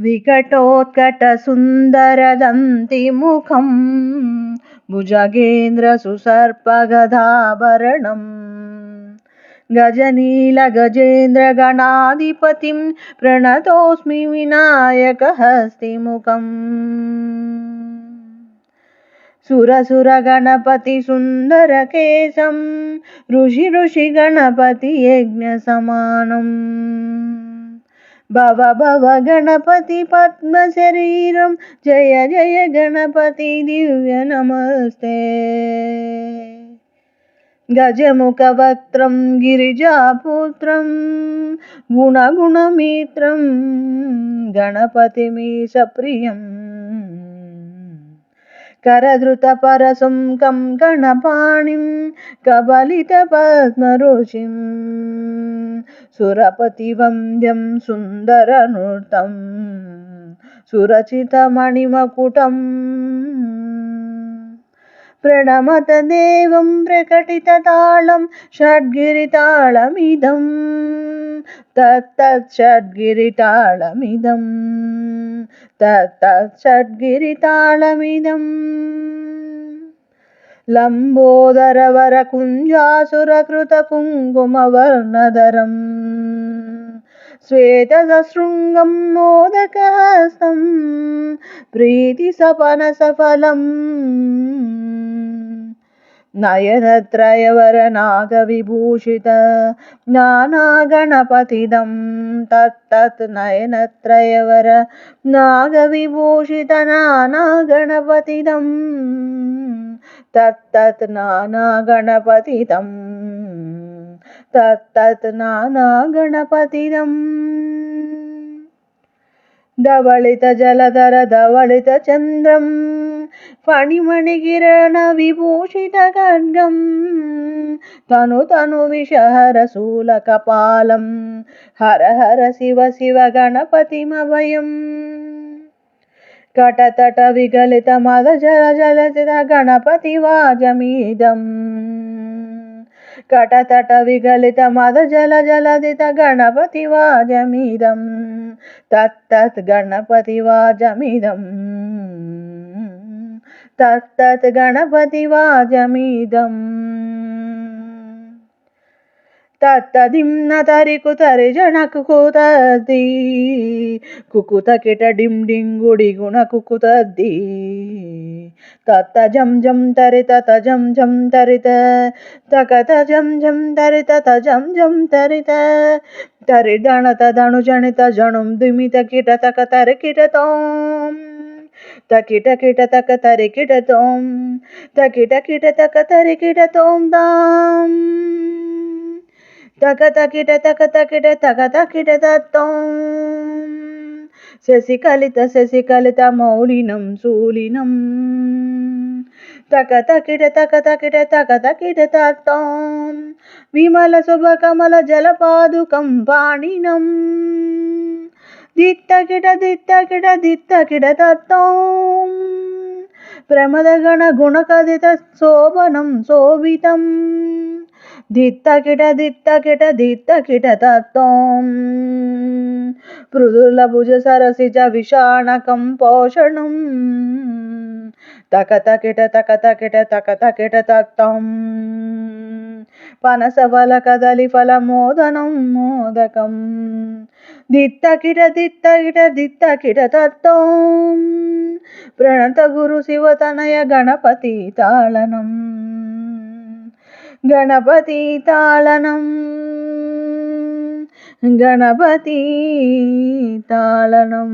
विकटोत्कटसुन्दरदन्तिमुखं भुजगेन्द्रसुसर्पगदाभरणं गजनीलगजेन्द्रगणाधिपतिं प्रणतोऽस्मि विनायकहस्तिमुखम् सुरसुरगणपतिसुन्दरकेशं ऋषिगणपतियज्ञसमानम् भव भव गणपति पद्मशरीरं जय जय गणपति दिव्य नमस्ते गजमुखवक्त्रं गिरिजापुत्रं गुणगुणमित्रं गणपतिमीशप्रियम् करधृतपरशुं गणपाणिं कबलितपद्मरुचिं सुरपतिवन्द्यं सुन्दरनृतं सुरचितमणिमकुटम् प्रणमत देवं प्रकटिततालं षड्गिरितालमिदं तत्तत् षड्गिरितालमिदं तत्तत् षड्गिरितालमिदम् लम्बोदरवरकुञ्जासुरकृतकुङ्कुमवर्णधरं श्वेतसशृङ्गं मोदकहस्तं प्रीतिसपनसफलम् नयनत्रयवरनागविभूषित नानागणपतिदं तत्तत् नयनत्रयवर नागविभूषित नानागणपतिदं तत्तत् नानागणपतिदं तत्तत् नानागणपतिदम् धवलित जलधर धवलित चन्द्रं फणिमणिकिरणविभूषित खड्गं तनु तनु विषहरशूलकपालं हर हर शिव शिव गणपतिमभयम् कटतट विगलित मद जल जलधित गणपतिवाजमीदम् कटतट विगलित मद जल जलधित गणपतिवाजमीदं तत्तत् गणपतिवाजमिदं तत्तत् गणपतिवाजमिदम् तत्तदिं तरिकुतरि जनकुकुतद्दी कुकुतकिट डिं डिंगुडि गुणकुकुतद्दी तत्तजं जं तरित तजं जं तरित तकत जं जं तरित तजं जं तरित तरिदणत दणुजणित जणुं द्विमित किट तक तरिकिट तों तकिट किट तक तरिकिट तों तकिट किट तक तरिकिट तों दां तक तकिट तक तकिट तक तकिट तत्तों शशिकलित मौलिनं शूलिनं तक तकिट तक तकिट तक तकिट तत्तों विमल शुभकमल जलपादुकं पाणिनं दित्तकिट दित्तकिट दित्तकिट तत्तों प्रमदगण गुणकदित शोभनं शोभितं दित्तकिट दित्तकिट दित्तकिट तत्तों पृथुलभुज सरसिज विषाणकं पोषणं तक तकिट तक तकिट तक तकिट तत्तों पनसफलकदलीफल मोदनं मोदकं दित्तकिट दित्तकिट दित्तकिट तत्तों प्रणत गुरु शिवतनय गणपति तालनं गणपति तालनं गणपति तालनं।